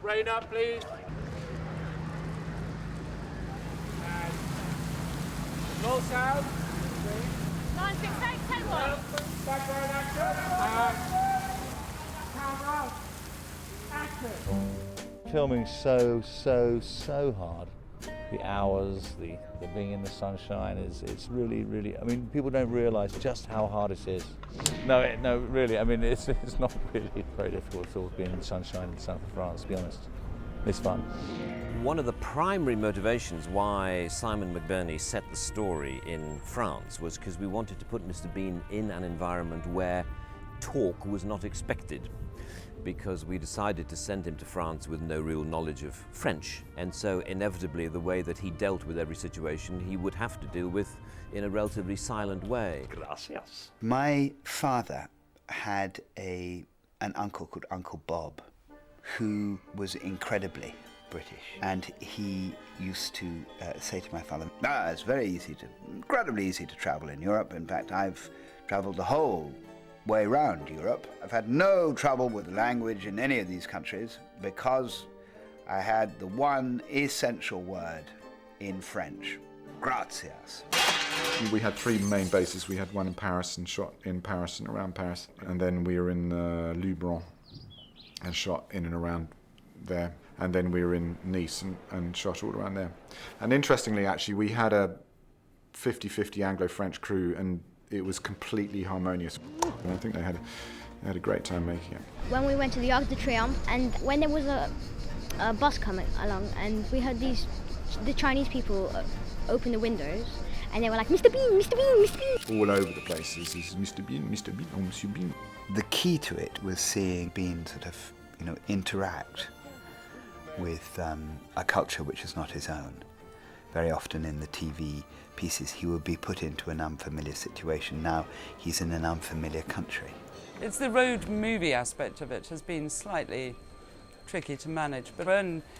Rain up, please. And roll sound. 968, 10-1. Background action. Camera. Action. Filming so hard. The hours, the being in the sunshine it's really. I mean, people don't realise just how hard it is. No, really. I mean, it's not really very difficult at all being in the sunshine in the south of France. To be honest, it's fun. One of the primary motivations why Simon McBurney set the story in France was because we wanted to put Mr. Bean in an environment where talk was not expected, because we decided to send him to France with no real knowledge of French. And so inevitably the way that he dealt with every situation he would have to deal with in a relatively silent way. Gracias. My father had an uncle called Uncle Bob, who was incredibly British, and he used to say to my father, it's incredibly easy to travel in Europe. In fact, I've travelled the whole way round Europe. I've had no trouble with language in any of these countries because I had the one essential word in French, gracias. We had three main bases. We had one in Paris and shot in Paris and around Paris, and then we were in Luberon and shot in and around there, and then we were in Nice and shot all around there. And interestingly, actually, we had a 50-50 Anglo-French crew, and it was completely harmonious. And I think they had a great time making it. When we went to the Arc de Triomphe, and when there was a bus coming along, and we heard the Chinese people open the windows, and they were like, Mr. Bean, Mr. Bean, Mr. Bean. All over the place, this is Mr. Bean, oh, Monsieur Bean. The key to it was seeing Bean sort of, interact with a culture which is not his own. Very often in the TV pieces, he would be put into an unfamiliar situation. Now he's in an unfamiliar country. It's the road movie aspect of it has been slightly tricky to manage. But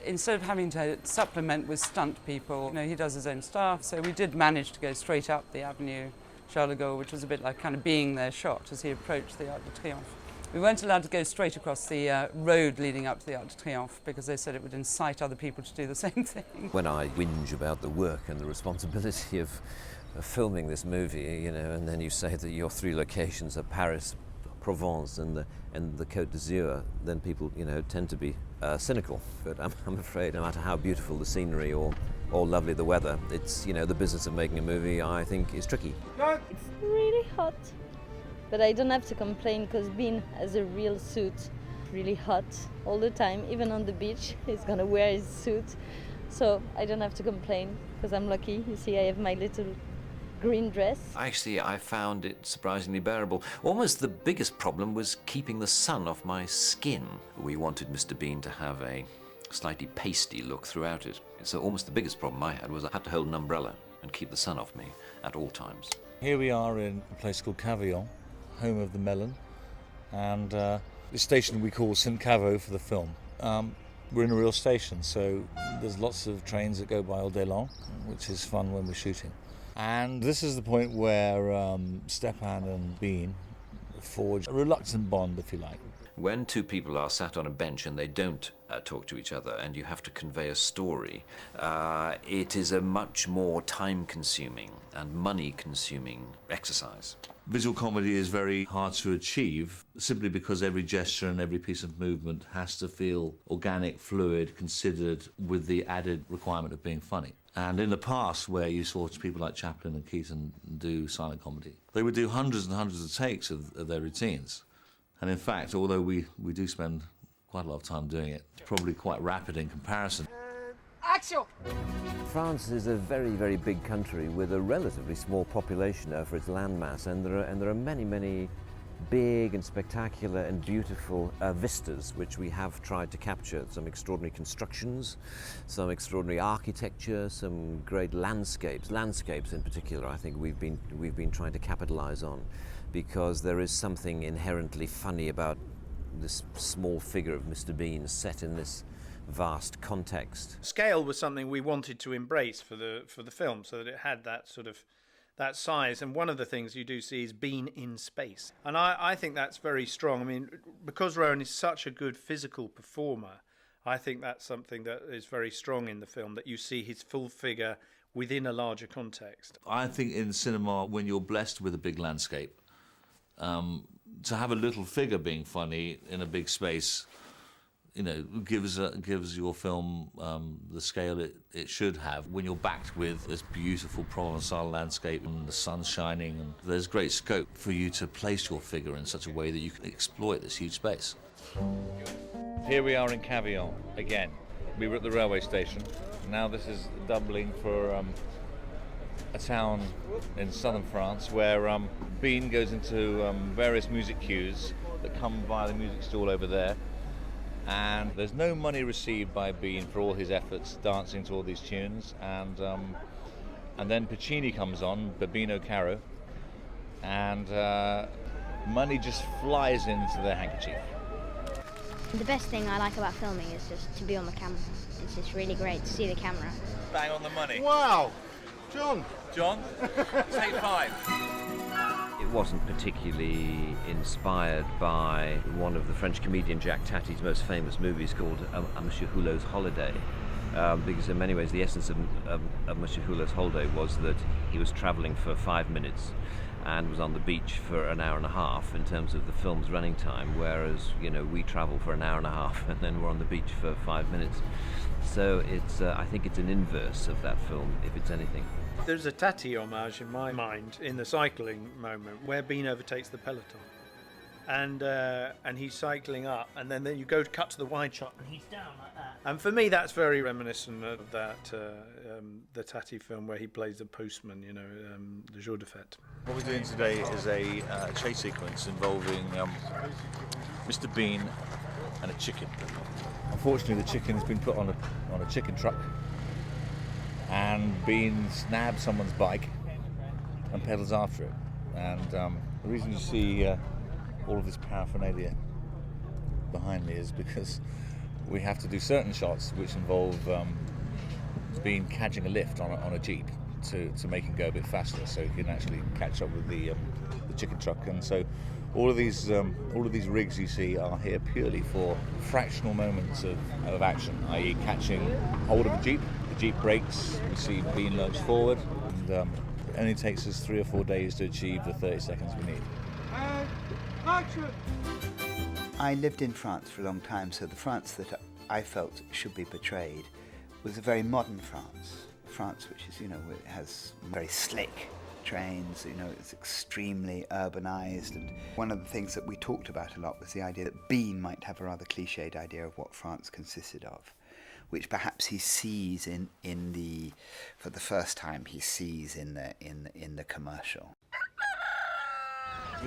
instead of having to supplement with stunt people, he does his own stuff. So we did manage to go straight up the Avenue Charles de Gaulle, which was a bit like kind of being there shot as he approached the Arc de Triomphe. We weren't allowed to go straight across the road leading up to the Arc de Triomphe because they said it would incite other people to do the same thing. When I whinge about the work and the responsibility of filming this movie, and then you say that your three locations are Paris, Provence and the Côte d'Azur, then people tend to be cynical. But I'm afraid no matter how beautiful the scenery or lovely the weather, it's the business of making a movie I think is tricky. It's really hot, but I don't have to complain because Bean has a real suit, really hot all the time. Even on the beach he's gonna wear his suit, so I don't have to complain because I'm lucky. You see, I have my little green dress. Actually, I found it surprisingly bearable. Almost the biggest problem was keeping the sun off my skin. We wanted Mr. Bean to have a slightly pasty look throughout it. So almost the biggest problem I had was I had to hold an umbrella and keep the sun off me at all times. Here we are in a place called Cavaillon, home of the melon, and the station we call St Caveau for the film. We're in a real station, so there's lots of trains that go by all day long, which is fun when we're shooting. And this is the point where Stepan and Bean forge a reluctant bond, if you like. When two people are sat on a bench and they don't talk to each other and you have to convey a story, it is a much more time-consuming and money-consuming exercise. Visual comedy is very hard to achieve simply because every gesture and every piece of movement has to feel organic, fluid, considered, with the added requirement of being funny. And in the past, where you saw people like Chaplin and Keaton do silent comedy, they would do hundreds and hundreds of takes of their routines. And in fact, although we do spend quite a lot of time doing it, it's probably quite rapid in comparison. Action! France is a very, very big country with a relatively small population for its landmass, and there are many, many big and spectacular and beautiful vistas which we have tried to capture. Some extraordinary constructions, some extraordinary architecture, some great landscapes in particular. I think we've been trying to capitalize on, because there is something inherently funny about this small figure of Mr. Bean set in this vast context. Scale was something we wanted to embrace for the film, so that it had that sort of that size. And one of the things you do see is Bean in space, and I think that's very strong. I mean, because Rowan is such a good physical performer, I think that's something that is very strong in the film, that you see his full figure within a larger context. I think in cinema, when you're blessed with a big landscape, to have a little figure being funny in a big space, you know, gives your film the scale it should have. When you're backed with this beautiful Provençal landscape and the sun shining, and there's great scope for you to place your figure in such a way that you can exploit this huge space. Here we are in Cavaillon again. We were at the railway station. Now this is doubling for a town in southern France where Bean goes into various music cues that come via the music stall over there. And there's no money received by Bean for all his efforts dancing to all these tunes. And then Puccini comes on, Babino Caro, and money just flies into their handkerchief. The best thing I like about filming is just to be on the camera. It's just really great to see the camera. Bang on the money. Wow! John, take 5. It wasn't particularly inspired by one of the French comedian Jacques Tati's most famous movies called A Monsieur Hulot's Holiday, because in many ways the essence of Monsieur Hulot's Holiday was that he was travelling for 5 minutes and was on the beach for an hour and a half in terms of the film's running time, whereas, you know, we travel for an hour and a half and then we're on the beach for 5 minutes. So it's I think it's an inverse of that film, if it's anything. There's a Tati homage in my mind in the cycling moment where Bean overtakes the peloton, and he's cycling up, and then you go to cut to the wide shot and he's down like that. And for me, that's very reminiscent of that the Tati film where he plays the postman, you know, the Jour de Fête. What we're doing today is a chase sequence involving Mr. Bean and a chicken. Unfortunately, the chicken's been put on a chicken truck, and Bean snabbed someone's bike and pedals after it. And the reason you see all of this paraphernalia behind me is because we have to do certain shots which involve Bean catching a lift on a jeep to make him go a bit faster, so he can actually catch up with the chicken truck. And so all of these rigs you see are here purely for fractional moments of action, i.e. catching hold of a jeep. The jeep brakes, we see Bean lurch forward, and it only takes us 3 or 4 days to achieve the 30 seconds we need. Action! I lived in France for a long time, so the France that I felt should be portrayed was a very modern France. France which is, you know, it has very slick trains, you know, it's extremely urbanized, and one of the things that we talked about a lot was the idea that Bean might have a rather cliched idea of what France consisted of, which perhaps he sees for the first time he sees in the commercial.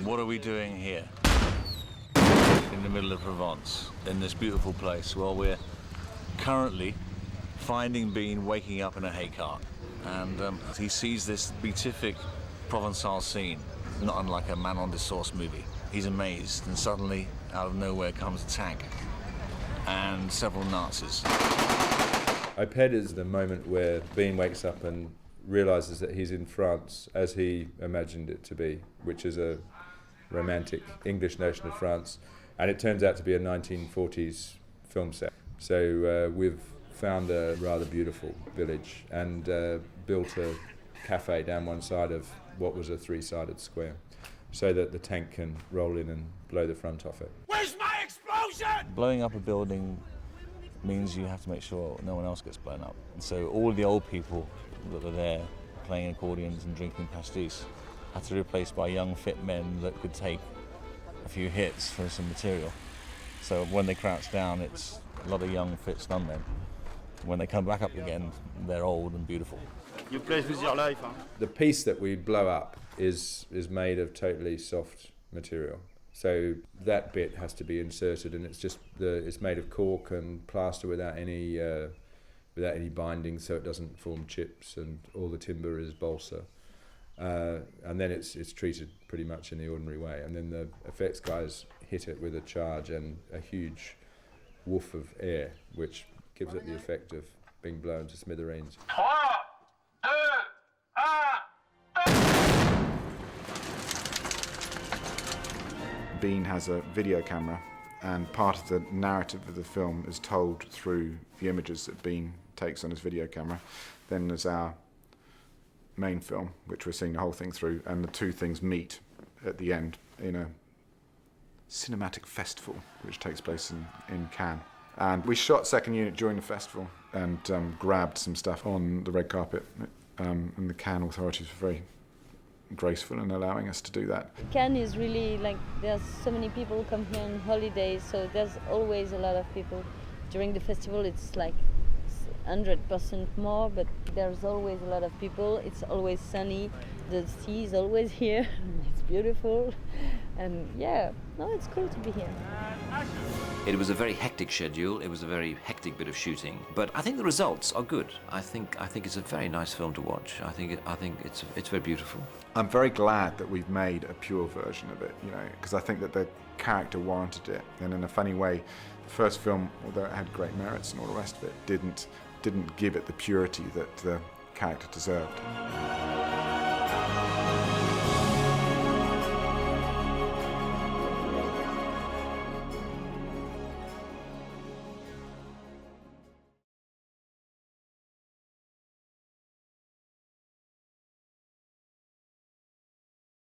What are we doing here in the middle of Provence, in this beautiful place? Well, we're currently finding Bean waking up in a hay cart, and he sees this beatific Provençal scene, not unlike a Manon de Sauce movie. He's amazed, and suddenly, out of nowhere, comes a tank and several Nazis. Iped is the moment where Bean wakes up and realises that he's in France as he imagined it to be, which is a romantic English notion of France, and it turns out to be a 1940s film set. So we've found a rather beautiful village and built a cafe down one side of what was a 3-sided square, so that the tank can roll in and blow the front off it. Where's my explosion? Blowing up a building means you have to make sure no one else gets blown up. And so all the old people that were there playing accordions and drinking pastis had to be replaced by young fit men that could take a few hits for some material. So when they crouch down, it's a lot of young fit stuntmen. When they come back up again, they're old and beautiful. You play with your life, huh? The piece that we blow up is made of totally soft material. So that bit has to be inserted, and it's made of cork and plaster without any binding, so it doesn't form chips, and all the timber is balsa. And then it's treated pretty much in the ordinary way, and then the effects guys hit it with a charge and a huge woof of air, which gives it the effect of being blown to smithereens. 3, 2, 1. Bean has a video camera And part of the narrative of the film is told through the images that Bean takes on his video camera. Then there's our main film, which we're seeing the whole thing through, and the two things meet at the end in a cinematic festival which takes place in Cannes. And we shot second unit during the festival and grabbed some stuff on the red carpet, and the Cannes authorities were very graceful in allowing us to do that. Cannes is really like, there's so many people come here on holidays, so there's always a lot of people. During the festival it's like 100% more, but there's always a lot of people. It's always sunny, the sea is always here, it's beautiful, and yeah, no, it's cool to be here. It was a very hectic schedule, it was a very hectic bit of shooting, but I think the results are good. I think it's a very nice film to watch. I think it's very beautiful. I'm very glad that we've made a pure version of it, you know, because I think that the character warranted it, and in a funny way, the first film, although it had great merits and all the rest of it, didn't give it the purity that the character deserved.